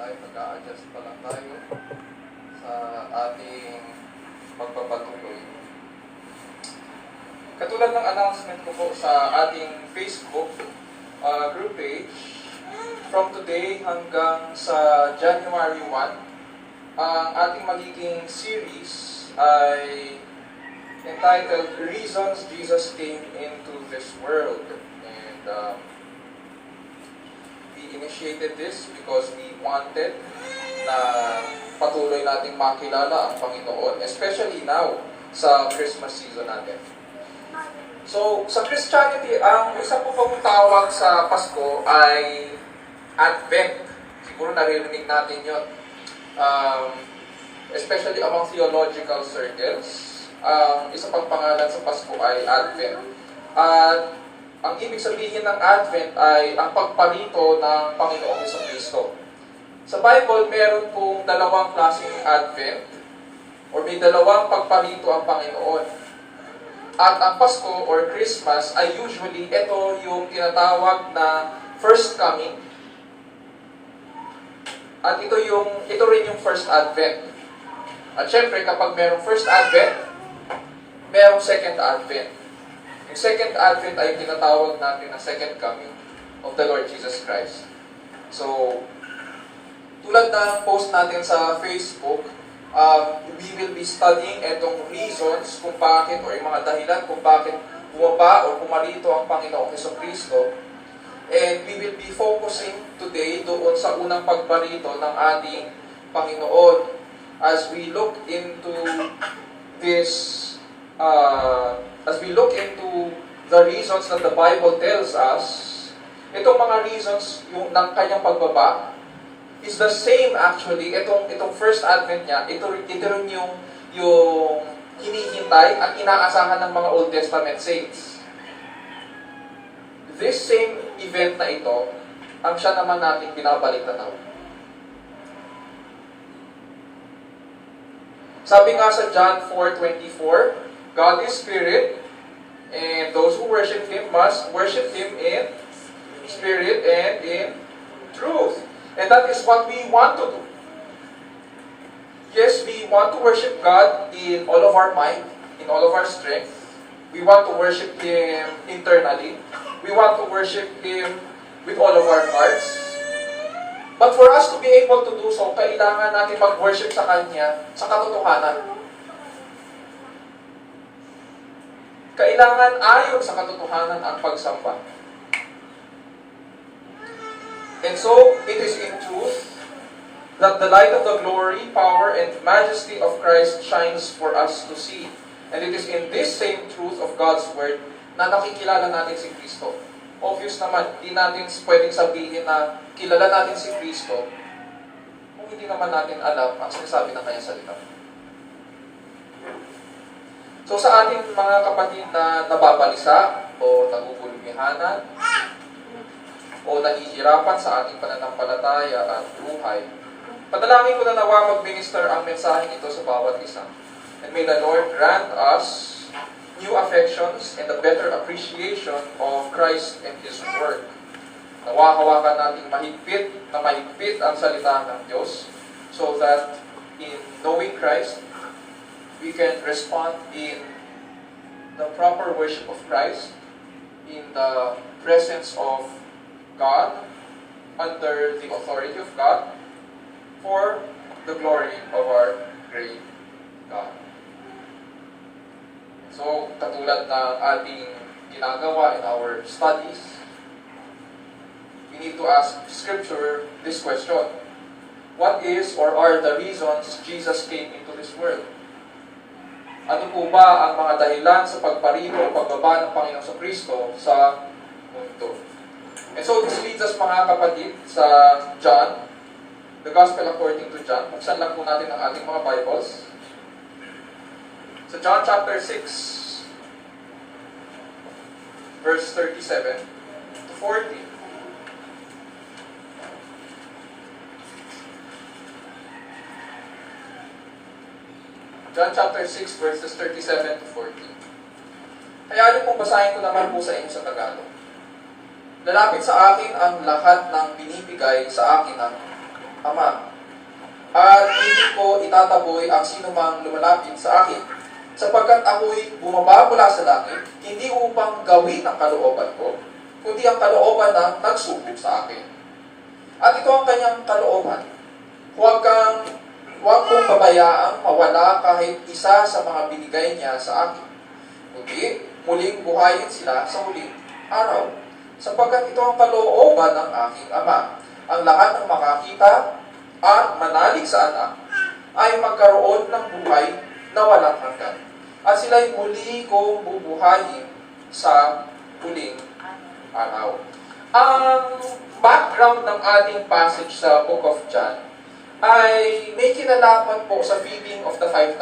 tayo, nag-a-adjust pa lang tayo sa ating pagpapatuloy. Katulad ng announcement ko po sa ating Facebook group page, from today hanggang sa January 1, ang ating magiging series ay entitled Reasons Jesus Came into This World. And we initiated this because we wanted na patuloy nating makilala ang Panginoon, especially now sa Christmas season natin. So, sa Christianity, ang isa po pong tawag sa Pasko ay Advent. Siguro naririnig natin yun. Especially among theological circles, isa pang pangalan sa Pasko ay Advent. At ang ibig sabihin ng Advent ay ang pagparito ng Panginoong Jesucristo. Sa Bible, meron pong dalawang klaseng Advent or may dalawang pagparito ang Panginoon. At ang Pasko or Christmas ay usually ito yung tinatawag na first coming. At ito rin yung first Advent. At syempre kapag merong first Advent, merong second Advent. Yung second Advent ay tinatawag natin na second coming of the Lord Jesus Christ. So, tulad ng post natin sa Facebook, we will be studying itong reasons kung bakit or yung mga dahilan kung bakit bumaba o pumarito ang Panginoong Jesucristo. And we will be focusing today doon sa unang pagparito ng ating Panginoon as we look into this, as we look into the reasons that the Bible tells us. Itong mga reasons yung ng kanyang pagbaba is the same actually. Itong first advent niya, ito rin yung hinihintay at inaasahan ng mga Old Testament saints. This same event na ito, ang siya naman nating binabalik-tanaw. Sabi nga sa John 4:24, God is Spirit, and those who worship Him must worship Him in Spirit and in truth. And that is what we want to do. Yes, we want to worship God in all of our might, in all of our strength. We want to worship Him internally. We want to worship Him with all of our hearts. But for us to be able to do so, kailangan natin mag-worship sa Kanya sa katotohanan. Kailangan ayon sa katotohanan ang pagsamba. And so, it is in truth that the light of the glory, power, and majesty of Christ shines for us to see. And it is in this same truth of God's Word na nakikilala natin si Kristo. Obvious naman, di natin pwedeng sabihin na kilala natin si Kristo kung hindi naman natin alam ang sinasabi ng Kanyang salita. So sa ating mga kapatid na nababalisa o nagugulumihanan, o nahihirapan sa ating pananampalataya at buhay, padalangin ko na nawa mag-minister ang mensaheng ito sa bawat isa. And may the Lord grant us new affections and a better appreciation of Christ and His Word. Nawa hawakan natin mahigpit ang salita ng Diyos so that in knowing Christ, we can respond in the proper worship of Christ, in the presence of God, under the authority of God, for the glory of our great God. So, katulad ng ating ginagawa in our studies, we need to ask Scripture this question: what is or are the reasons Jesus came into this world? Ano po ba ang mga dahilan sa pagparito o pagbaba ng Panginoong Jesucristo sa mundo? And so this leads us mga kapatid sa John, the Gospel according to John. Buksan lang po natin ang ating mga Bibles. Sa John chapter 6, verse 37 to 40. John chapter 6, verses 37 to 40. Kaya ano pong basahin ko naman po sa inyo sa Tagalog. Lalapit sa akin ang lahat ng binibigay sa akin ng Ama, at hindi ko itataboy ang sinumang lumalapit sa akin, sapagkat ako'y bumaba mula sa langit, hindi upang gawin ang kalooban ko, kundi ang kalooban ng nagsubok sa akin. At ito ang kanyang kalooban. Huwag kong babayaang mawala kahit isa sa mga binigay niya sa akin. Kundi, muling buhayin sila sa huling araw. Sapagkat ito ang kalooban ng aking Ama. Ang lahat ng makakita at manalig sa anak ay magkaroon ng buhay na walang hanggan. At sila'y muli kong bubuhayin sa huling araw. Ang background ng ating passage sa Book of John ay may kinalaman po sa feeding of the 5,000.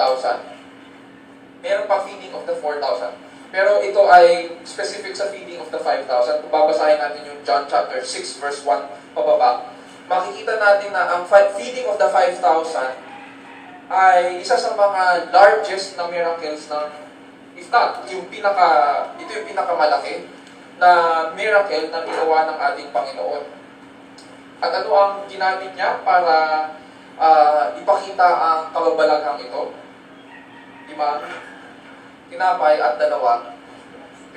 Meron pa feeding of the 4,000. Pero ito ay specific sa feeding of the 5,000. Kung babasahin natin yung John chapter 6 verse 1 pababa, makikita natin na ang feeding of the 5,000 ay isa sa mga largest na miracles ng, if not, ito yung pinakamalaki na miracle na ginawa ng ating Panginoon. At ano ang ginamit niya para ipakita ang kababalaghang ito? 5 tinapay at 2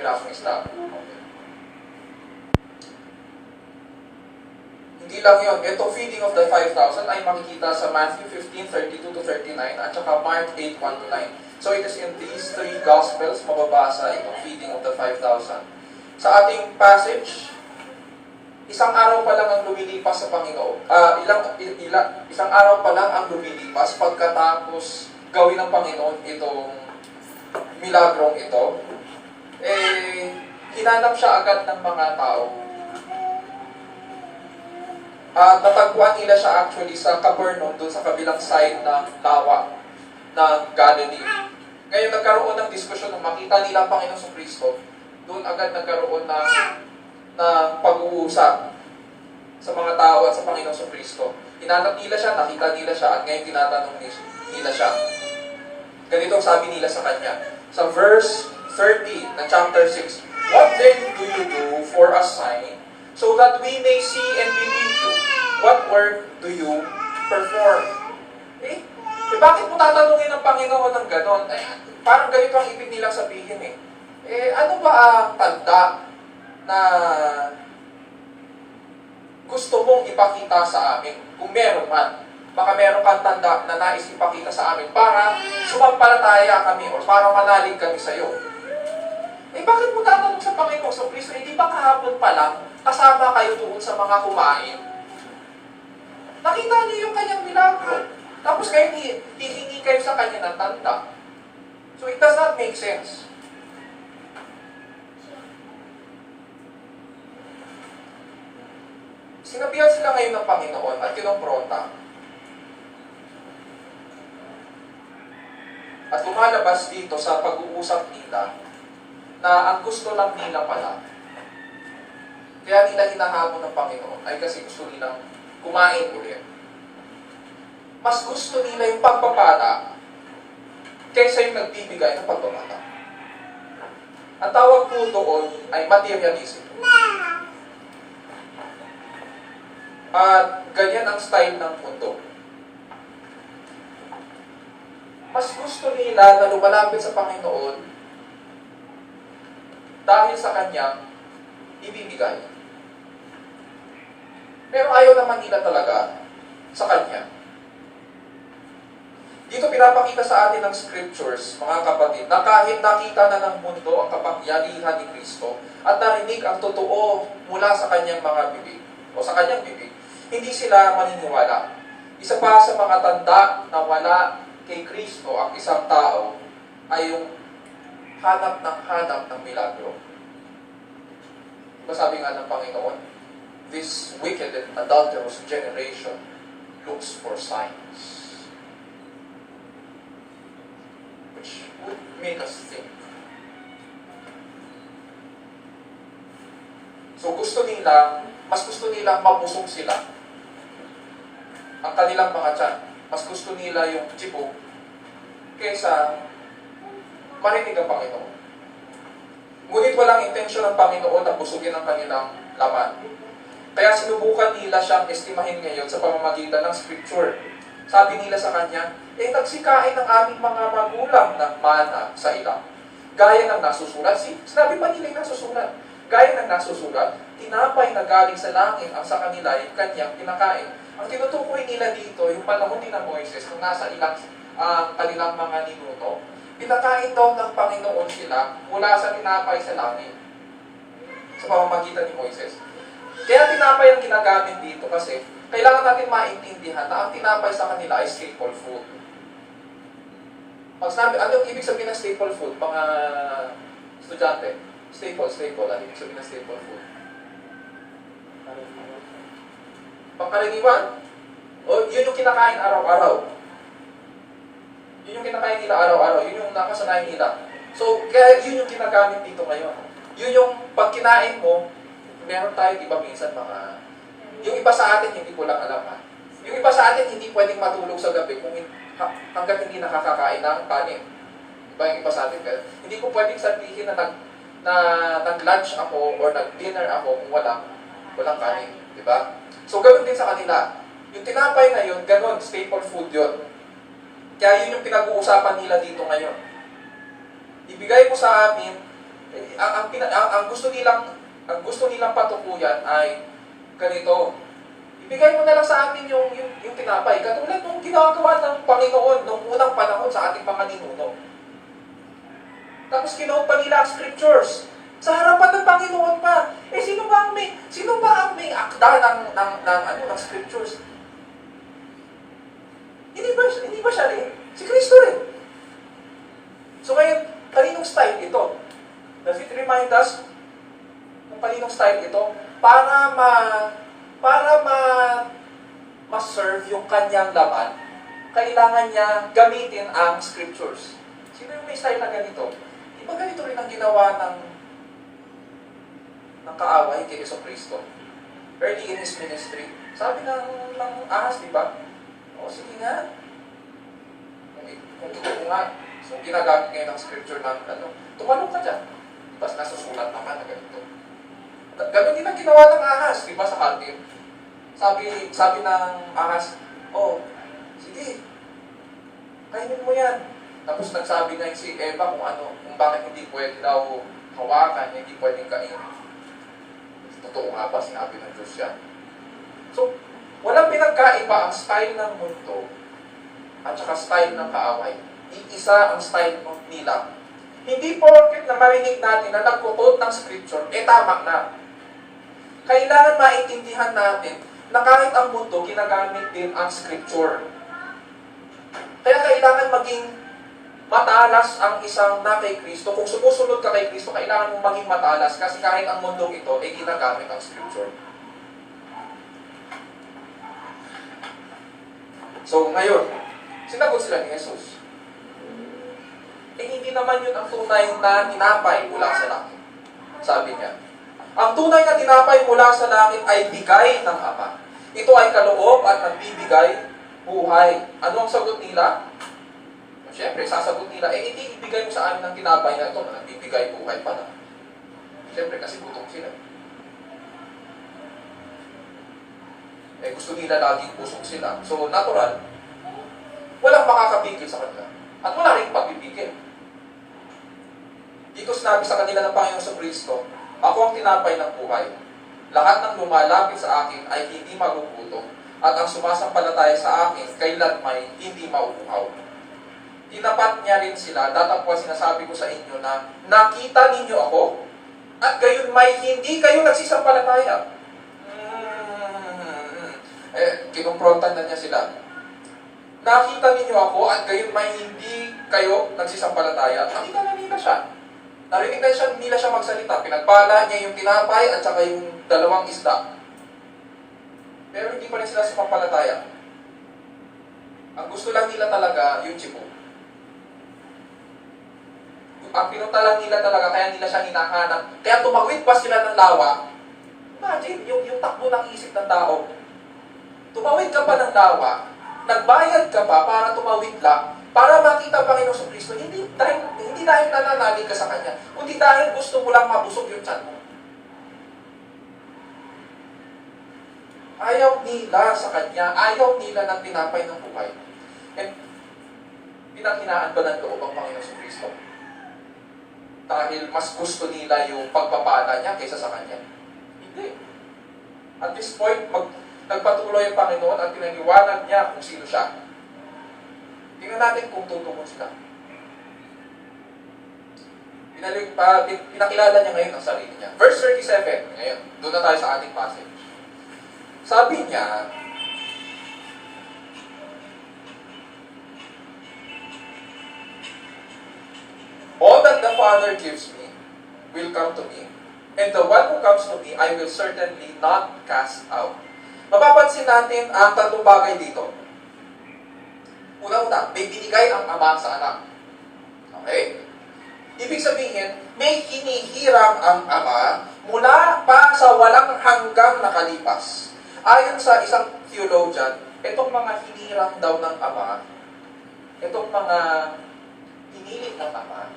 pirasong isda. Okay. Hindi lang yun. Ito, feeding of the 5,000 ay makikita sa Matthew 15:32-39 at saka Mark 8:1-9. So it is in these 3 Gospels mababasa itong feeding of the 5,000. Sa ating passage, isang araw pa lang ang lumilipas sa Panginoon. Isang araw pa lang ang lumilipas pagkatapos gawin ng Panginoon itong milagrong ito. Hinanap siya agad ng mga tao. Natagpuan nila siya actually sa Capernaum, doon sa kabilang side ng lawa ng Galilee. Ngayon nagkaroon ng diskusyon nung makita nila ang Panginoon sa Kristo. Doon agad nagkaroon ng pag-uusap sa mga tao at sa Panginoon sa Kristo. Hinanap nila siya, nakita nila siya, at ngayon tinatanong nila siya. Ganito ang sabi nila sa kanya. Sa verse 30 ng chapter 6, "What then do you do for a sign, so that we may see and believe you? What work do you perform?" Bakit mo tatanungin ng Panginoon ng ganon? Parang ganito ang ibig nilang sabihin ano ba ang tanda na gusto mong ipakita sa amin? Kung meron man. Baka meron kang tanda na nais ipakita sa amin para sumampalataya kami o para manalig kami sa iyo. Bakit mo tatanong sa Panginoon sa Kristo? Di ba kahapon pa lang, kasama kayo doon sa mga kumain? Nakita niyo yung kanyang milagro. Tapos kayo hihingi kayo sa kanya ng tanda. So it does not make sense. Sinabihan sila ngayon ng Panginoon at kinompronta. At lumalabas dito sa pag-uusap nila na ang gusto lang nila pala, kaya nila hinahamon ng Panginoon ay kasi gusto nilang kumain ulit. Mas gusto nila yung pagpapala kaysa yung nagbibigay ng pagpapala. Ang tawag po doon ay materialism. At ganyan ang style ng mundo. Mas gusto nila na lumalapit sa Panginoon dahil sa Kanyang ibibigay. Pero ayaw naman nila talaga sa Kanya. Dito pinapakita sa atin ng scriptures, mga kapatid, na kahit nakita na ng mundo ang kapangyarihan ni Kristo at narinig ang totoo mula sa Kanyang mga bibig o sa Kanyang bibig, hindi sila maniniwala. Isa pa sa mga tanda na wala kay Kristo ang isang tao ay yung hanap ng milagro. Diba sabi nga ng Panginoon, "This wicked and adulterous generation looks for signs." Which would make us think. So mas gusto nila mabusog sila. Ang kanilang mga tiyan. Mas gusto nila yung tibok kaysa marinig ang Panginoon. Ngunit walang intensyon ng Panginoon na busugin ang kanilang laman. Kaya sinubukan nila siyang estimahin ngayon sa pamamagitan ng scripture. Sabi nila sa kanya, nagsikain ng aming mga magulang ng mana sa ilang. Gaya ng nasusulat, sinabi pa nila yung nasusulat. Gaya ng nasusulat, tinapay na galing sa langit ang sa kanila ay kanyang kinakain. Ang tinutukoy nila dito, yung panahon ni na Moises, nung nasa ilang kanilang mga ninuno, pinakain daw ng Panginoon sila mula sa tinapay sa langit. Sa pamamagitan ni Moises. Kaya tinapay ang ginagamit dito kasi kailangan natin maintindihan na ang tinapay sa kanila ay staple food. Pag sinabi, ano yung ibig sabihin ng staple food? Mga estudyante, staple, ano yung ibig sabihin ng staple food? Pangkaraniwan? O yun yung kinakain araw-araw? Yun yung kinakain nila araw-araw, yun yung nakasanayan nila. So, kaya yun yung ginagamit dito ngayon. Yun yung pag kinain mo, meron tayo, di ba minsan yung iba sa atin, hindi ko lang alam ha. Yung iba sa atin, hindi pwedeng matulog sa gabi kung hanggat hindi nakakakain ng kanin. Diba yung iba sa atin? Hindi ko pwedeng sabihin na nag-lunch ako or nag-dinner ako kung walang kanin. Diba? So, ganoon din sa kanila. Yung tinapay na yun, ganoon, staple food yun. Kaya yun yung pinag-uusapan nila dito ngayon. Ibigay mo sa amin, ang gusto nilang patukuyan ay ganito. Ibigay mo na lang sa amin yung tinapay. Katulad nung ginagawa ng Panginoon nung unang panahon sa ating mga ninuno. Tapos kinuha pa nila ang scriptures. Sa harapan ng Panginoon pa. Sino ba ang may akda ng scriptures? Hindi ba siya rin? Si Kristo rin. So ngayon, kaninong style ito? Does it remind us kung kaninong style ito? Para ma-serve yung kanyang laman, kailangan niya gamitin ang scriptures. Sino yung may style na ganito? Di ba ganito rin ang ginawa ng kaaway kay Jesucristo? Early in His ministry. Sabi ng ahas, di ba? O sige nga. Kung totoo nga, so ginagamit ngayon ng scripture ng tumalong ka dyan. Diba nasusulat naman na ganito. Ganun din ang ginawa ng ahas, di ba sa kantin? Sabi ng ahas, sige, kainin mo yan. Tapos nagsabi na si Eva kung bakit hindi pwede daw hawakan, hindi pwedeng kainin. Totoo nga ba, sinabi ng Diyos yan. So, walang pinagkaiba ang style ng mundo at saka style ng kaaway. Iisa ang style nila. Hindi porket na marinig natin na nagkukot ng scripture, tama na. Kailangan maintindihan natin na kahit ang mundo, ginagamit din ang scripture. Kaya kailangan maging matalas ang isang na kay Kristo. Kung sumusunod ka kay Kristo, kailangan mong maging matalas kasi kahit ang mundong ito, ginagamit ang scripture. So, ngayon, sinagot sila ni Jesus. Hindi naman yun ang tunay na tinapay mula sa langit. Sabi niya, ang tunay na tinapay mula sa langit ay bigay ng Ama. Ito ay kaloob at nagbibigay buhay. Ano ang sagot nila? Siyempre, sasagot nila, hindi ibigay mo sa amin ng tinapay na ito na nagbibigay buhay pa na. Siyempre, kasi gutom sila. Gusto nila laging busog sila. So, natural, walang makakapigil sa kanila. At wala rin pagpipigil. Dito sinabi sa kanila ng Panginoon sa Kristo, ako ang tinapay ng buhay. Lahat ng lumalapit sa akin ay hindi magugutom, at ang sumasampalataya sa akin kailan may hindi mauuhaw. Tinapat niya rin sila, datapwa sinasabi ko sa inyo na nakita ninyo ako, at gayon may hindi kayo nagsisampalataya. Kinumprontan na niya sila. Nakita ninyo ako at gayon may hindi kayo nagsisampalataya. Nakita na nila siya. Narinig na nila siya magsalita. Pinagpala niya yung tinapay at saka yung dalawang isda. Pero hindi pa rin sila sumampalataya. Ang gusto lang nila talaga yung chipo. Ang pinunta lang nila talaga, kaya nila siya hinahanap. Kaya tumawid pa sila ng lawa. Imagine, yung takbo ng isip ng tao. Tumawid ka pa ng lawa, nagbayad ka pa para tumawid lang, para makita ang Panginoon sa Kristo, hindi dahil nananalig ka sa Kanya, kundi dahil gusto mo lang mabusog yung tiyan mo. Ayaw nila sa Kanya. Ayaw nila ng tinapay ng buhay. And pinanghinaan ba ng loob ang Panginoon Kristo? Dahil mas gusto nila yung pagpapala niya kaysa sa Kanya? Hindi. At this point, nagpatuloy ang Panginoon at pinaniwanag niya kung sino siya. Tingnan natin kung tutungon sila. Pinakilala niya ngayon ang sarili niya. Verse 37, ngayon, doon na tayo sa ating passage. Sabi niya, all that the Father gives me will come to me, and the one who comes to me, I will certainly not cast out. Mapapansin natin ang tatlong bagay dito. Una-una, may binigay ang Ama sa Anak. Okay? Ibig sabihin, may hinihirang ang Ama mula pa sa walang hanggang nakalipas. Ayon sa isang theologian, itong mga hinirang daw ng Ama, itong mga hiniling ng Ama,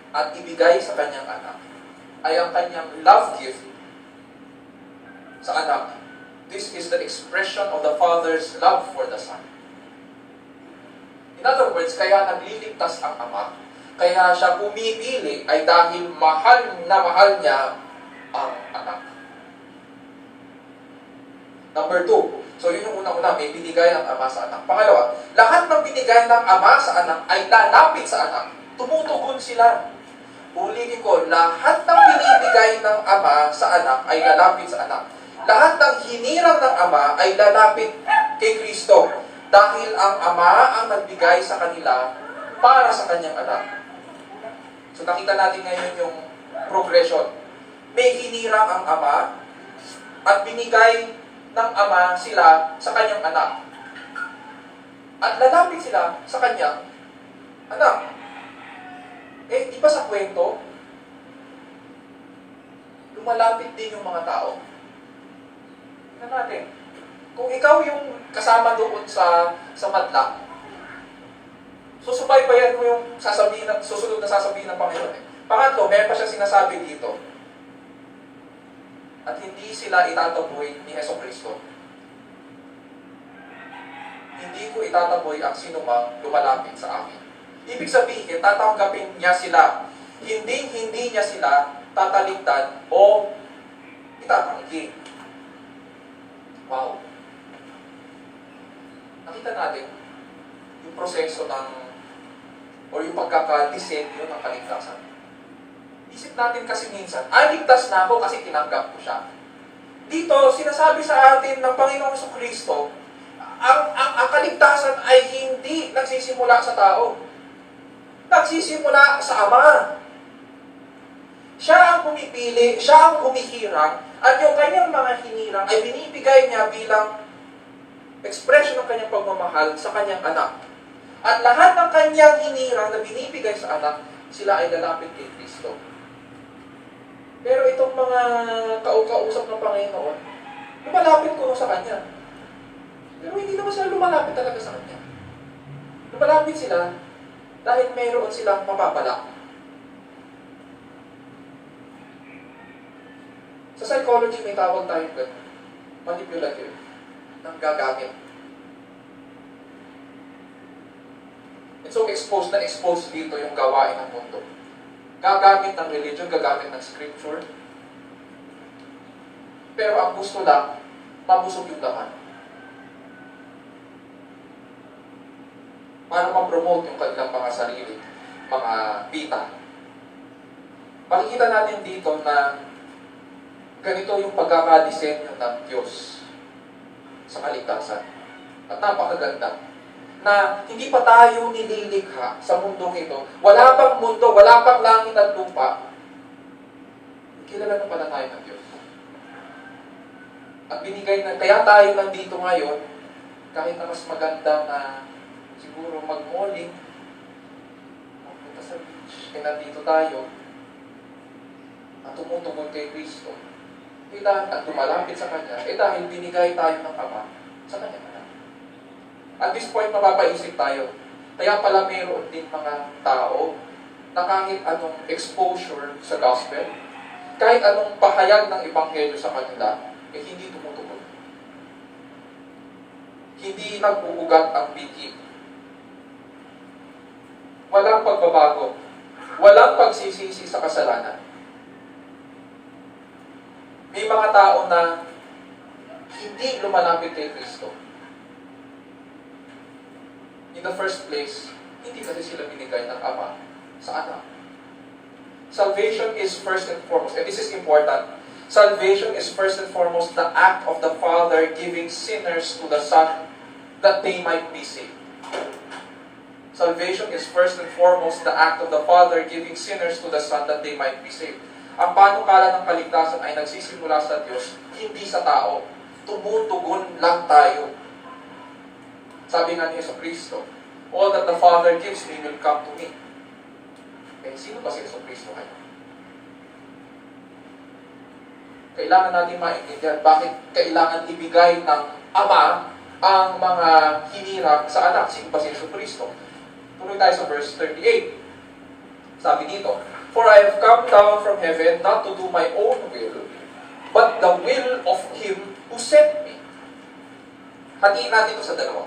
at ibigay sa kanyang anak, ay ang kanyang love gift sa anak. This is the expression of the Father's love for the Son. In other words, kaya nagliligtas ang Ama, kaya siya pumipili ay dahil mahal na mahal niya ang anak. Number 2, so yun yung unang-una, may binigay ang Ama sa anak. Pangalawa, lahat ng binigay ng Ama sa anak ay lalapit sa anak. Tumutugon sila. Ulitin ko, lahat ng binibigay ng Ama sa anak ay lalapit sa anak. Lahat ng hinirang ng Ama ay lalapit kay Kristo. Dahil ang Ama ang nagbigay sa kanila para sa kanyang anak. So nakita natin ngayon yung progression. May hinirang ang Ama at binigay ng Ama sila sa kanyang anak. At lalapit sila sa kanyang anak. Eh, di ba sa kwento, lumalapit din yung mga tao? Tingnan natin. Kung ikaw yung kasama doon sa madla, susubaybayan mo yung susunod na sasabihin ng Panginoon. Pangatlo, meron pa siya sinasabi dito. At hindi sila itataboy ni Jesucristo. Hindi ko itataboy ang sinumang lumalapit sa akin. Ibig sabihin, tatanggapin niya sila. Hindi niya sila tatalikdan o itatanggi. Wow. Nakita natin yung proseso o yung pagkakadesenyo ng kaligtasan. Isip natin kasi minsan, ligtas na ako kasi tinanggap ko siya. Dito, sinasabi sa atin ng Panginoong Jesucristo, ang kaligtasan ay hindi nagsisimula sa tao. Nagsisimula sa Ama. Siya ang pumipili, siya ang humihirang, at yung kanyang mga hinirang ay binibigay niya bilang expression ng kanyang pagmamahal sa kanyang anak. At lahat ng kanyang hinirang na binibigay sa anak, sila ay lalapit kay Kristo. Pero itong mga kausap ng Panginoon, lumalapit ko sa Kanya. Pero hindi naman sila lumalapit talaga sa Kanya. Lumalapit sila dahil mayroon silang mapapala. Sa psychology, may tawag tayong manipulative, ng gagamit. And so, expose dito yung gawain ng mundo. Gagamit ng religion, gagamit ng scripture. Pero ang gusto lang, mabusog yung laman. Para ma-promote yung kanilang mga sarili, mga pita. Makikita natin dito na ganito yung pagkakadesenyo ng Diyos sa kaligtasan. At napakaganda na hindi pa tayo nililikha sa mundong ito. Wala pang mundo, wala pang langit at lupa. Kilala na pala tayo ng Diyos. At binigay na, kaya tayo nandito ngayon, kahit na mas maganda na siguro mag-malling, magpunta sa beach, kaya nandito tayo, at tumutugon kay Kristo, at tumalapit sa Kanya, dahil binigay tayo ng Ama sa Kanya. At this point, mapapaisip tayo. Kaya pala mayroon din mga tao na kahit anong exposure sa gospel, kahit anong pahayag ng ebanghelyo sa kanila, hindi tumutugon. Hindi nag-uugat ang piki. Walang pagbabago. Walang pagsisisi sa kasalanan. May mga tao na hindi lumalapit kay Kristo. In the first place, hindi kasi sila binigay ng Ama sa anak. Salvation is first and foremost, and this is important. Salvation is first and foremost the act of the Father giving sinners to the Son that they might be saved. Salvation is first and foremost the act of the Father giving sinners to the Son that they might be saved. Ang panukala ng kaligtasan ay nagsisimula sa Diyos, hindi sa tao. Tumutugon lang tayo. Sabi nga ni Jesucristo, all that the Father gives me will come to me. Eh, sino ba si Jesucristo ngayon? Kailangan natin maintindihan bakit kailangan ibigay ng Ama ang mga hinirang sa anak. Sino ba si Jesucristo? Tuloy tayo sa verse 38. Sabi dito, for I have come down from heaven not to do my own will, but the will of Him who sent me. Hatiin natin ito sa dalawa.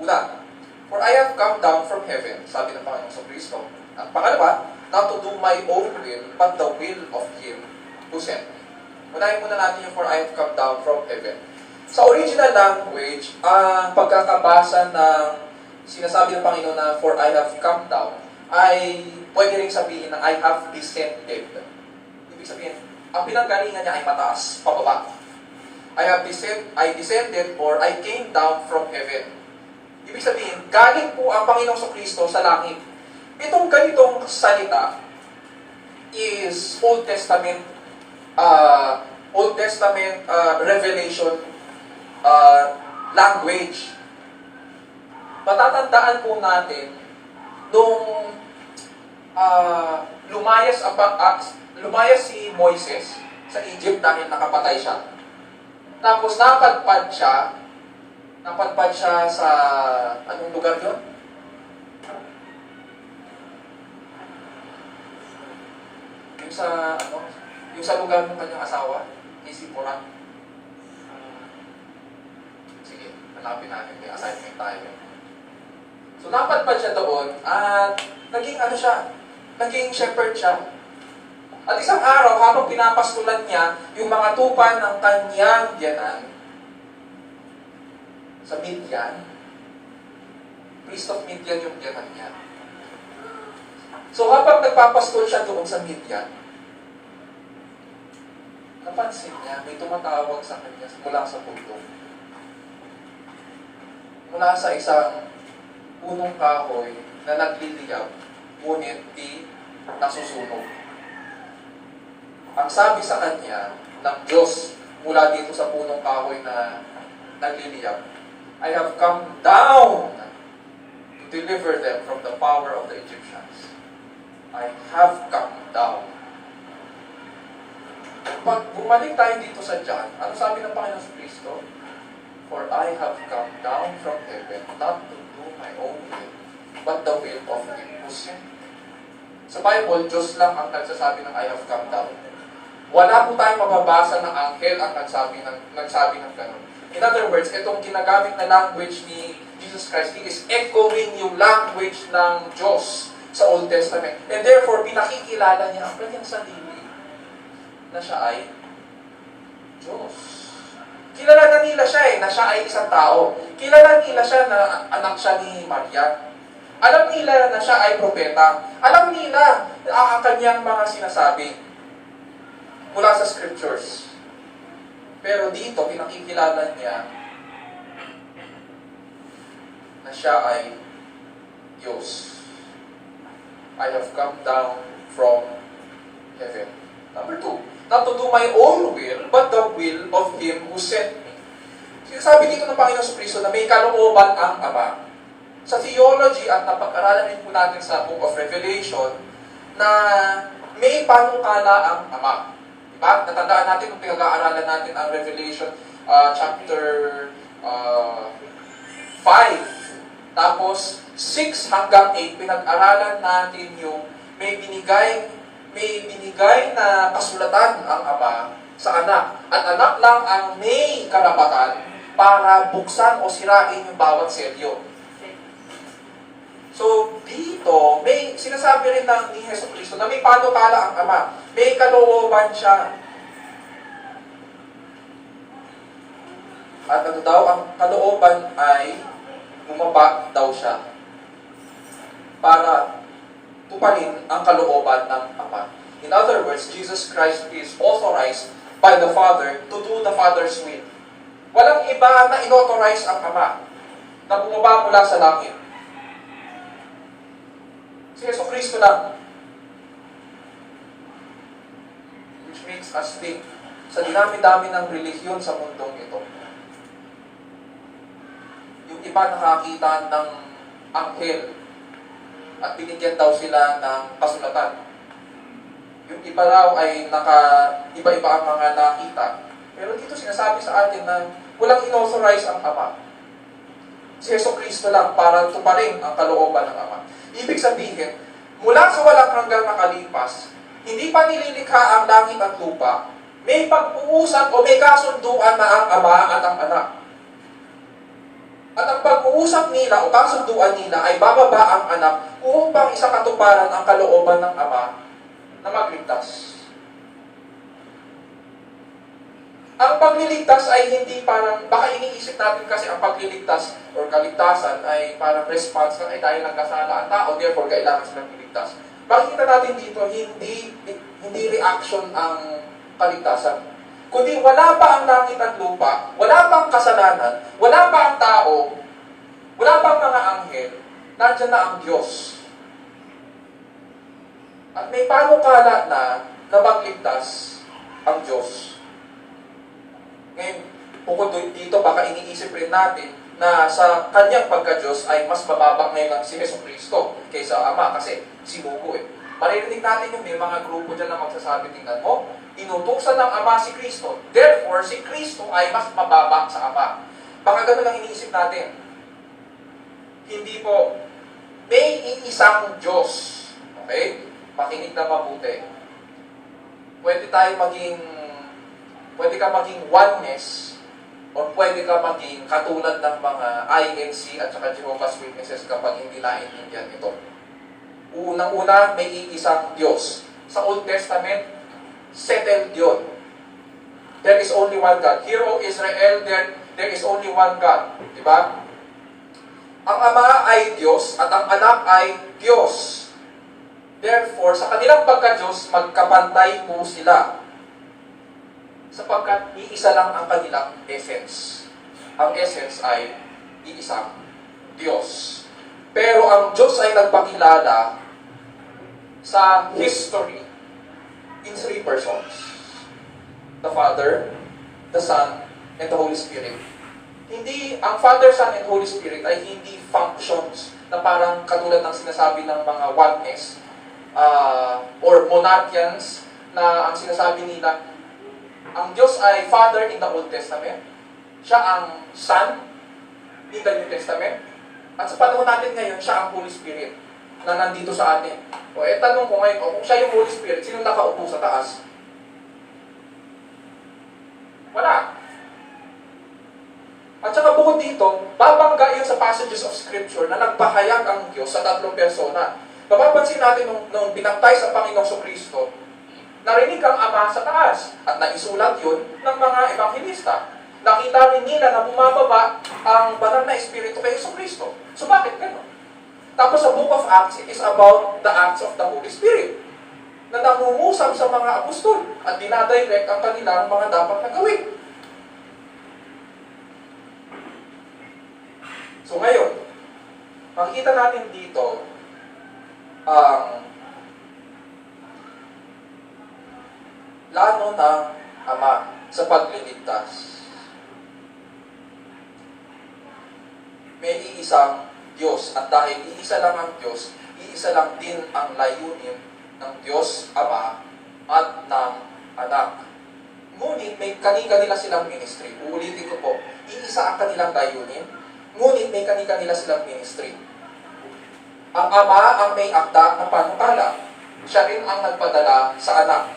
Una, for I have come down from heaven, sabi ng Panginoon sa Kristo. At pangalawa, not to do my own will, but the will of Him who sent me. Unahin muna natin yung for I have come down from heaven. Sa original language, ang pagkakabasa ng sinasabi ng Panginoon na for I have come down, ay pwede rin sabihin na I have descended. Ibig sabihin, ang pinanggalingan niya ay mataas, pababa. I descended or I came down from heaven. Ibig sabihin, galing po ang Panginoong sa Kristo sa langit. Itong ganitong salita is Old Testament revelation language. Matatandaan po natin nung lumayas si Moises sa Egypt dahil nakapatay siya. Tapos napadpad siya sa anong lugar yun? Yung sa lugar ng kanyang asawa, Isipora. Sige, hanapin natin, may assignment tayo. So napadpad siya doon at naging shepherd siya. At isang araw, habang pinapastulan niya yung mga tupa ng kanyang biyanan sa Midian, priest of Midian yung biyanan niya. So habang nagpapastol siya doon sa Midian, napansin niya, may tumatawag sa kanya mula sa bundok. Mula sa isang punong kahoy na nagliliyab, ngunit di nasusunog. Ang sabi sa kanya ng Diyos mula dito sa punong kahoy na nagliliyab, I have come down to deliver them from the power of the Egyptians. I have come down. Pag bumalik tayo dito sa John, ano sabi ng Panginoon sa Kristo? For I have come down from heaven, not to do my own will, but the will of Him who sent me. Sa Bible, Diyos lang ang nagsasabi ng I have come down. Wala po tayong mababasa ng anghel ang nagsabi ng ganun. In other words, itong ginagamit na language ni Jesus Christ, He is echoing yung language ng Diyos sa Old Testament. And therefore, pinakikilala niya ang kanyang sarili na siya ay Diyos. Kilala na nila siya na siya ay isang tao. Kilala nila siya na anak siya ni Maria. Alam nila na siya ay propeta. Alam nila ang kanyang mga sinasabi mula sa scriptures. Pero dito, pinakikilala niya na siya ay Diyos. I have come down from heaven. Number 2, not to do my own will, but the will of Him who sent me. Sinasabi dito ng Panginoon sa Kristo na may kalooban ang Ama. Sa theology at napag-aralan rin po natin sa Book of Revelation na may panukala ang Ama. Diba? Natandaan natin kung pinag-aaralan natin ang Revelation chapter 5. Tapos 6 hanggang 8, pinag-aralan natin yung may binigay na kasulatan ang Ama sa anak. At anak lang ang may karapatan para buksan o sirain yung bawat selyo. So, dito, may sinasabi rin ni Jesucristo na may panukala ang Ama. May kalooban siya. At ano daw, ang kalooban ay bumaba daw siya para tuparin ang kalooban ng Ama. In other words, Jesus Christ is authorized by the Father to do the Father's will. Walang iba na inauthorize ang Ama na bumaba mula sa langit. Si Jesucristo lang. Which makes us think sa dinami-dami ng relihiyon sa mundong ito. Yung iba nakakita ng anghel at binigyan daw sila ng kasulatan. Yung iba raw ay iba-iba ang mga nakita. Pero dito sinasabi sa atin na walang inauthorize ang Ama. Si Jesucristo lang para tuparin ang kalooban ng Ama. Ibig sabihin, mula sa walang hanggang nakalipas, hindi pa nililikha ang langit at lupa, may pag-uusap o may kasunduan na ang Ama at ang Anak. At ang pag-uusap nila o kasunduan nila ay bababa ang Anak upang isakatuparan ang kalooban ng Ama na magligtas. Ang pagliligtas ay hindi parang, baka iniisip natin kasi ang pagliligtas or kaligtasan ay parang response na ay dahil nagkasala ang tao, therefore kailangan silang iligtas. Makikita natin dito, hindi reaction ang kaligtasan. Kundi wala pa ang langit at lupa, wala pang kasalanan, wala pa ang tao, wala pang mga anghel, nandiyan na ang Diyos. At may panukala na magligtas ang Diyos. Ngayon, bukod dito, baka iniisip rin natin na sa kanyang pagka-Diyos ay mas mababa ngayon lang si Jesucristo kaysa Ama kasi sinugo eh. Maririnig natin yung may mga grupo dyan na magsasabi, tingnan mo, inutusan ng Ama si Kristo. Therefore, si Kristo ay mas mababa sa Ama. Baka ganun ang iniisip natin. Hindi po. May iisang Diyos. Okay? Makinig na mabuti. Pwede ka maging oneness o pwede ka maging katulad ng mga INC at saka Jehovah's Witnesses kapag hindi naintindihan ito. Unang-una, may iisang Diyos. Sa Old Testament, settled yun. There is only one God. Hear, O Israel, there is only one God. Diba? Ang Ama ay Diyos at ang Anak ay Diyos. Therefore, sa kanilang pagka-Diyos, magkapantay po sila. Sapagkat iisa lang ang kanilang essence. Ang essence ay iisang Diyos. Pero ang Diyos ay nagpakilala sa history in three persons. The Father, the Son, and the Holy Spirit. Ang Father, Son, and Holy Spirit ay hindi functions na parang katulad ng sinasabi ng mga oneness or monarchians na ang sinasabi nila, ang Diyos ay Father in the Old Testament. Siya ang Son in the New Testament. At sa panahon natin ngayon, siya ang Holy Spirit na nandito sa atin. O tanong ko ngayon, kung siya yung Holy Spirit, sino nakaupo sa taas? Wala. At saka bukod dito, babangga yun sa passages of Scripture na nagpahayag ang Diyos sa tatlong persona. Mapapansin natin nung binaptize ang Panginoong Kristo, narinig ang Ama sa taas at naisulat yun ng mga evangelista. Nakita rin nila na bumababa ang banal na Espiritu kay Jesucristo. So bakit gano'n? Tapos sa Book of Acts, it is about the acts of the Holy Spirit na nangungusap sa mga apostol at dinadirect ang kanilang mga dapat na gawin. So ngayon, makikita natin dito ang plano ng Ama sa pagliligtas. May iisang Diyos at dahil iisa lang ang Diyos, iisa lang din ang layunin ng Diyos Ama at ng Anak. Ngunit may kani-kanila silang ministry. Uulitin ko po, iisa ang kanilang layunin, ngunit may kani-kanila silang ministry. Ang Ama ang may akda ng panukala. Siya rin ang nagpadala sa Anak.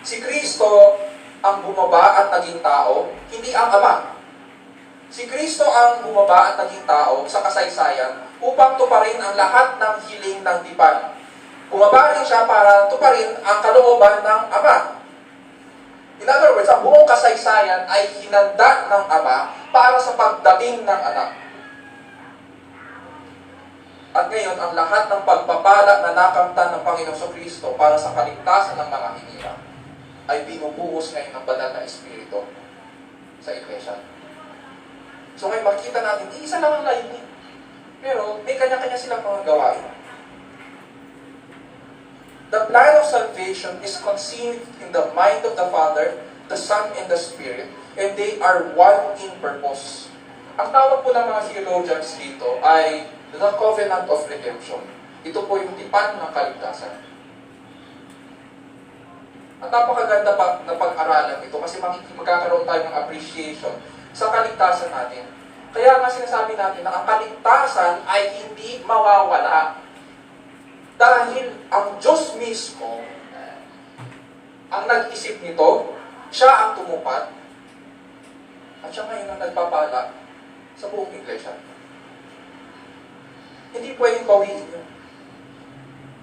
Si Kristo ang bumaba at naging tao, hindi ang Ama. Si Kristo ang bumaba at naging tao sa kasaysayan upang tuparin ang lahat ng hiling ng tipan. Bumaba rin siya para tuparin ang kalooban ng Ama. In other words, ang buong kasaysayan ay hinanda ng Ama para sa pagdating ng Anak. At ngayon, ang lahat ng pagpapala na nakamtan ng Panginoong Kristo para sa kaligtasan ng mga hinirang ay binubuhos ngayon ng banal na Espiritu sa Iglesia. So ngayon makita natin, isa lang ang layunin. Pero may kanya-kanya silang mga gawain. The plan of salvation is conceived in the mind of the Father, the Son, and the Spirit, and they are one in purpose. Ang tawag po ng mga theologians dito ay the covenant of redemption. Ito po yung tipan ng kaligtasan. At napakaganda na pag-aralan ito kasi magkakaroon tayo ng appreciation sa kaligtasan natin. Kaya nga sinasabi natin na ang kaligtasan ay hindi mawawala. Dahil ang Diyos mismo, ang nag-isip nito, siya ang tumupad, at siya ngayon ang nagpapala sa buong Iglesia. Hindi pwedeng bawiin yun.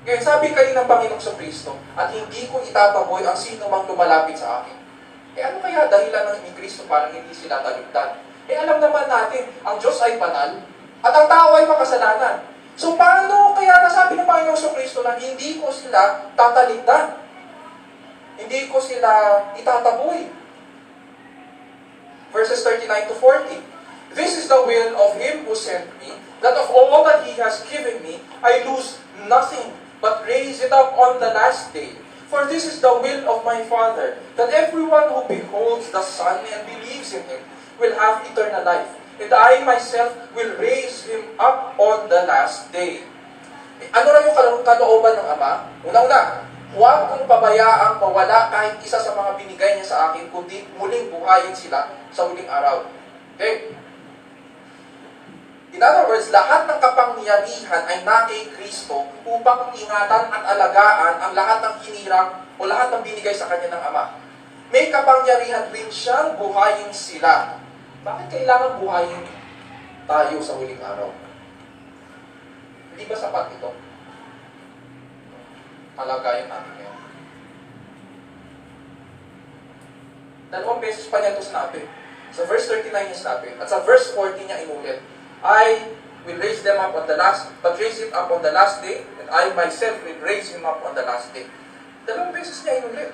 Ngayon, sabi kayo ng Panginoong Kristo, at hindi ko itataboy ang sino mang lumalapit sa akin. Ano kaya dahilan ng Kristo para hindi sila taligtan? Alam naman natin, ang Diyos ay banal, at ang tao ay makasalanan. So, paano kaya nasabi ng Panginoong Kristo na hindi ko sila tataligtan? Hindi ko sila itataboy? Verses 39 to 40. This is the will of Him who sent me, that of all that He has given me, I lose nothing, but raise it up on the last day. For this is the will of my Father, that everyone who beholds the Son and believes in Him will have eternal life, and I myself will raise him up on the last day. Ano na yung kalooban ng Ama? Una-una, huwag kong pabayaang mawala kahit isa sa mga binigay niya sa akin, kundi muling buhayin sila sa huling araw. Okay? In other words, lahat ng kapangyarihan ay na kay Kristo upang ingatan at alagaan ang lahat ng hinirang o lahat ng binigay sa Kanya ng Ama. May kapangyarihan rin siyang buhayin sila. Bakit kailangan buhayin tayo sa huling araw? Hindi ba sapat ito? Palagayan natin ngayon. Dalawang beses pa niya ito sinabi. Sa verse 39 niya sinabi, at sa verse 40 niya inulit, I will raise them up on the last, but raise it up on the last day, and I myself will raise him up on the last day. Dalawang beses niya inulit.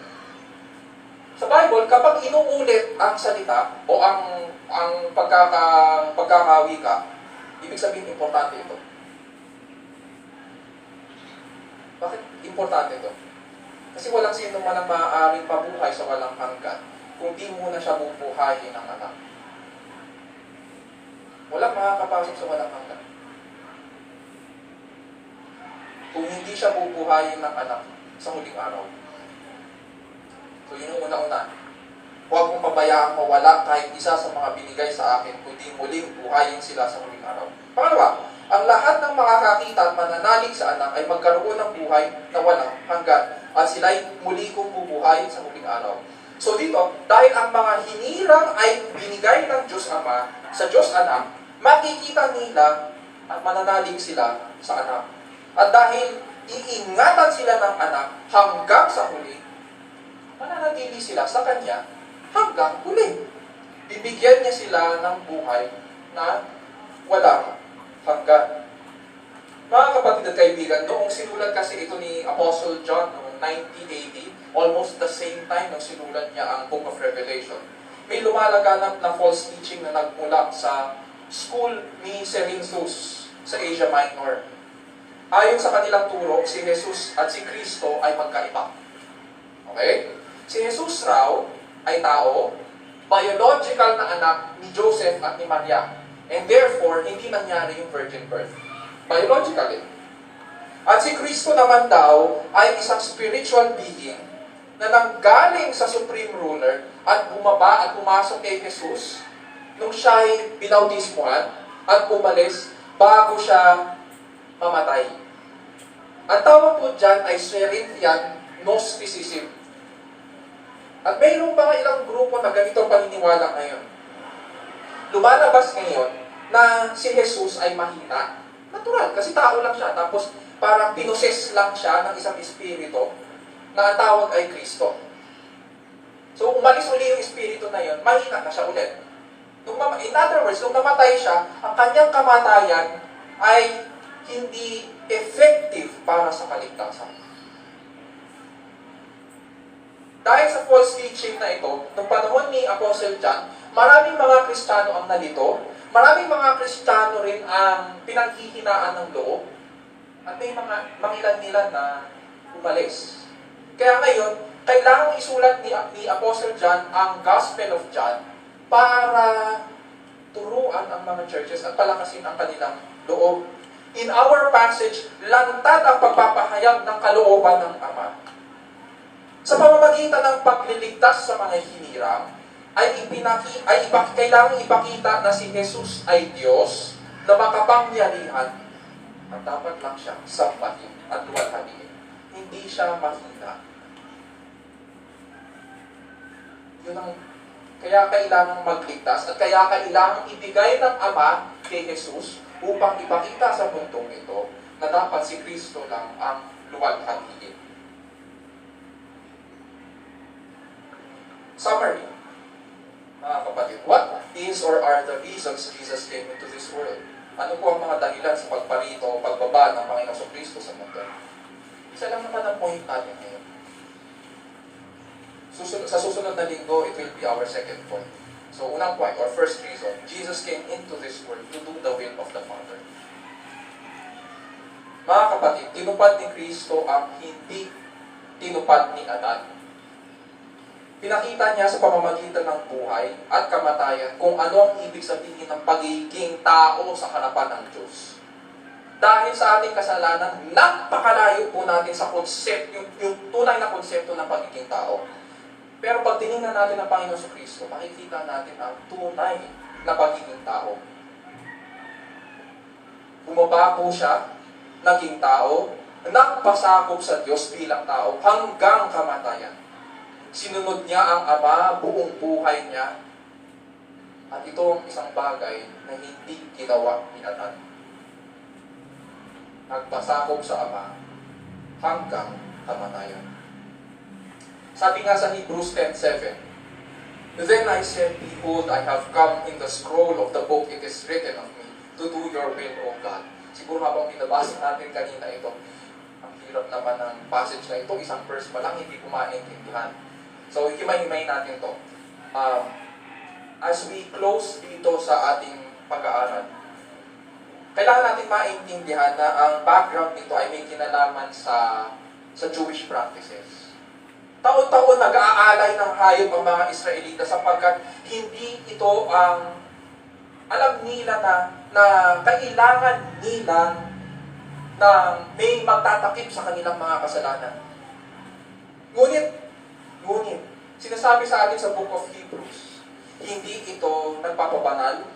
Sa Bible, kapag inuulit ang salita o ang pagkakawika, ibig sabihin importante ito. Bakit importante ito? Kasi walang sino man ang maaaring pabuhay sa walang hanggan kung di muna siya bubuhayin ng anak. Walang makakapasok sa walang hanggan kung hindi siya bubuhayin ng anak sa huling araw. So yun yung una-una. Huwag mong pabayaang mawala kahit isa sa mga binigay sa akin, kundi muling buhayin sila sa huling araw. Pangalawa, ang lahat ng makakakita at mananalig sa anak ay magkaroon ng buhay na walang hanggan at sila'y muli kong bubuhayin sa huling araw. So dito, dahil ang mga hinirang ay binigay ng Diyos Ama sa Diyos Anak, makikita nila at mananalig sila sa anak. At dahil iingatan sila ng anak hanggang sa huli, mananatili sila sa Kanya hanggang huli. Bibigyan niya sila ng buhay na walang hanggan. Mga kapatid at kaibigan, noong sinulat kasi ito ni Apostle John noong 90 AD, almost the same time nang sinulat niya ang Book of Revelation, may lumalaganap na false teaching na nagmula sa school ni Cerinthus sa Asia Minor. Ayon sa kanilang turo, si Jesus at si Kristo ay magkaiba. Okay? Si Jesus raw ay tao, biological na anak ni Joseph at ni Maria. And therefore, hindi nangyari yung virgin birth. Biologically. At si Kristo naman daw ay isang spiritual being na nanggaling sa supreme ruler at bumaba at pumasok kay Jesus nung siya ay binautismuhan at umalis bago siya mamatay. Ang tawag po dyan ay Cerinthian Gnosticism. At mayroong mga ilang grupo na ganito ang paniniwala ngayon. Lumalabas ngayon na si Jesus ay mahina. Natural, kasi tao lang siya. Tapos parang pinoses lang siya ng isang espiritu na ang tawag ay Kristo. So umalis uli yung espiritu na yun, mahina na siya ulit. In other words, nung namatay siya, ang kanyang kamatayan ay hindi effective para sa kaligtasan. Dahil sa false teaching na ito, noong panahon ni Apostle John, maraming mga Kristiyano ang nalito, maraming mga Kristiyano rin ang pinaghihinaan ng loob, at may mga mangilan-ngilan na umalis. Kaya ngayon, kailangang isulat ni Apostle John ang Gospel of John para turuan ang mga churches at palakasin ang kanilang loob. In our passage, lantad ang pagpapahayag ng kalooban ng Ama. Sa pamamagitan ng pagliligtas sa mga hiniram, kailangang ipakita na si Jesus ay Diyos na makapangyarihan at dapat lang siya sambahin at luwalhaliin. Hindi siya mahina. Kaya kailangang magligtas at kaya kailangang ibigay ng Ama kay Jesus upang ipakita sa mundong ito na dapat si Kristo lang ang luwalhaliin. Summary, mga kapatid, what is or are the reasons Jesus came into this world? Ano po ang mga dahilan sa pagparito o pagbaba ng Panginoong Kristo sa mundo? Isa lang naman ang point natin ngayon. Sa susunod na linggo, it will be our second point. So, unang point, or first reason, Jesus came into this world to do the will of the Father. Mga kapatid, tinupad ni Kristo ang hindi tinupad ni Adan. Pinakita niya sa pamamagitan ng buhay at kamatayan kung ano ang ibig sabihin ng pagiging tao sa harapan ng Diyos. Dahil sa ating kasalanan, napakalayo po natin sa konsept, yung tunay na konsepto ng pagiging tao. Pero pag tinignan natin ang Panginoon sa Kristo, makikita natin ang tunay na pagiging tao. Bumaba po siya, naging tao, nagpasakop sa Diyos bilang tao hanggang kamatayan. Sinunod niya ang Ama buong buhay niya. At ito ang isang bagay na hindi ginawa ni Adan. Nagpasakop sa Ama hanggang kamatayan. Sabi nga sa Hebrews 10:7, Then I said, Behold, I have come in the scroll of the book, it is written of me, to do your will, O God. Siguro habang binabasa natin kanina ito, ang hirap naman ng passage na ito, isang verse pa lang, hindi ko maintindihan. So, himay-himay natin ito. As we close dito sa ating pag-aaral, kailangan natin maintindihan na ang background nito ay may kinalaman sa Jewish practices. Taon-taon nag-aalay ng hayop ang mga Israelita sapagkat hindi ito ang alam nila na kailangan nila na may magtatakip sa kanilang mga kasalanan. Ngunit, sinasabi sa atin sa Book of Hebrews, hindi ito nagpapabanal,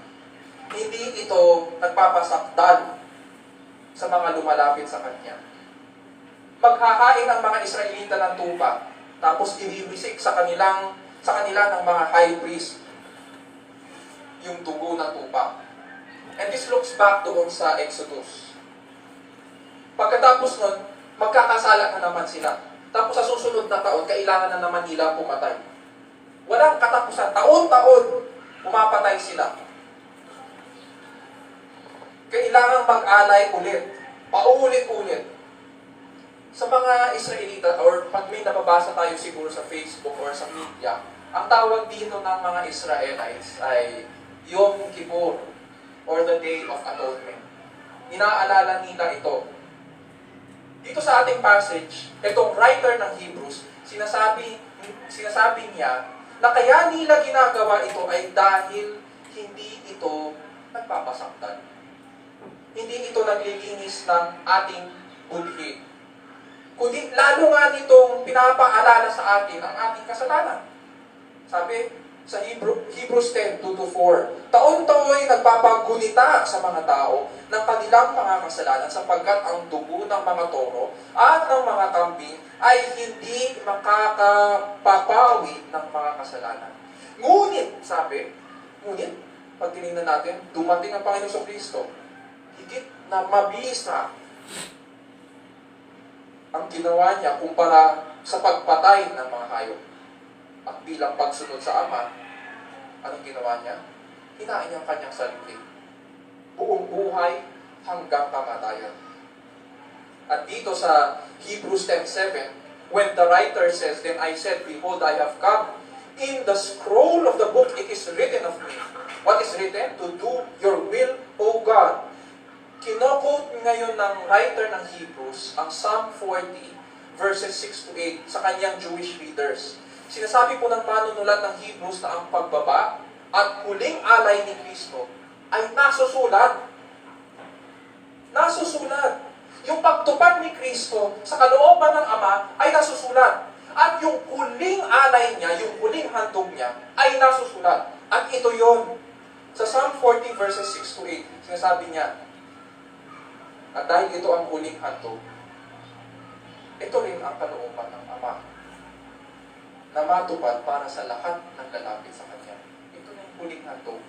hindi ito nagpapasakdal sa mga lumalapit sa Kanya. Maghahain ang mga Israelita ng tupa, tapos ibibisik sa kanila ng mga high priest yung dugo ng tupa. And this looks back doon sa Exodus. Pagkatapos nun, magkakasala na naman sila. Tapos sa susunod na taon, kailangan na naman nila pumatay. Walang katapusan. Taon-taon, pumapatay sila. Kailangan mag-alay ulit. Paulit-ulit. Sa mga Israelita, or pag may nababasa tayo siguro sa Facebook or sa media, ang tawag dito ng mga Israelites ay Yom Kippur, or the Day of Atonement. Inaalala nila ito. Dito sa ating passage, itong writer ng Hebrews, sinasabi niya na kaya nila ginagawa ito ay dahil hindi ito nagpapasaktan. Hindi ito naglilinis ng ating budhi. Kundi lalo nga nitong pinapaalala sa atin ang ating kasalanan. Sabi sa Hebrews 10:2-4, taon-taon ay nagpapagunita sa mga tao ng kanilang mga kasalanan sapagkat ang dugo ng mga toro at ng mga mga kambing ay hindi makakapapawi ng mga kasalanan. Ngunit, pag tinignan natin, dumating ang Panginoon Kristo, higit na mabisa ang ginawa niya kumpara sa pagpatay ng mga hayop. At bilang pagsunod sa Ama, anong ginawa niya? Hinain niya ang kanyang sarili. Buong buhay hanggang kamatayan. At dito sa Hebrews 10:7, when the writer says, "Then I said, Behold, I have come. In the scroll of the book it is written of me." What is written? To do your will, O God. Kino-quote ngayon ng writer ng Hebrews ang Psalm 40, verses 6 to 8 sa kanyang Jewish readers. Sinasabi po ng manunulat ng Hebrews na ang pagbaba at huling alay ni Kristo ay nasusulat. Nasusulat. Yung pagtupad ni Kristo sa kalooban ng Ama ay nasusulat. At yung huling alay niya, yung huling handog niya, ay nasusulat. At ito yon. Sa Psalm 40 verses 6 to 8, sinasabi niya, at dahil ito ang huling handog, ito rin ang kalooban ng Ama na matupad para sa lahat ng lalapit sa Kanya. Ito na yung huling handog.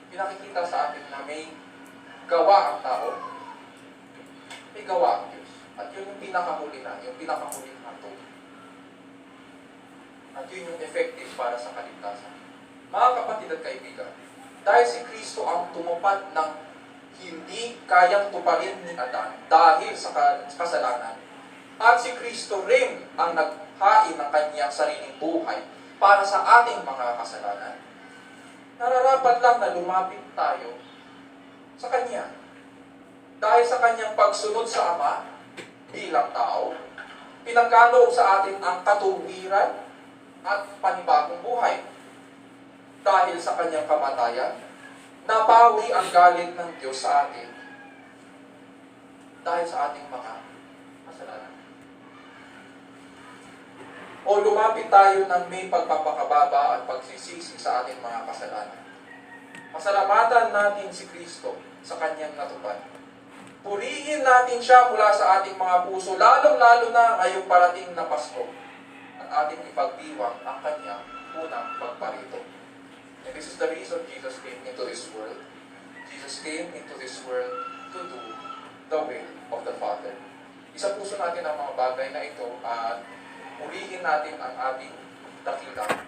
Pinakikita sa atin na may gawa ang tao, may gawa ang Diyos. At yun yung pinakahuli na, yung pinakahuling handog. At yun yung effective para sa kaligtasan. Mga kapatid at kaibigan, dahil si Kristo ang tumupad ng hindi kayang tuparin ni Adan dahil sa kasalanan, at si Kristo rin ang naghain ng kanyang sariling buhay para sa ating mga kasalanan, nararapat lang na lumapit tayo sa Kanya. Dahil sa Kanyang pagsunod sa Ama bilang tao, pinagkaloob sa atin ang katuwiran at panibagong buhay. Dahil sa Kanyang kamatayan, nabawi ang galit ng Diyos sa atin dahil sa ating mga kasalanan. O lumapit tayo ng may pagpapakababa at pagsisisi sa ating mga kasalanan. Pasalamatan natin si Kristo sa Kanyang natupad. Purihin natin siya mula sa ating mga puso, lalong-lalo na ngayong parating na Pasko, at ating ipagdiwang ang Kanyang unang pagparito. And this is the reason Jesus came into this world. Jesus came into this world to do the will of the Father. Isa puso natin ang mga bagay na ito at purihin natin ang ating dakilang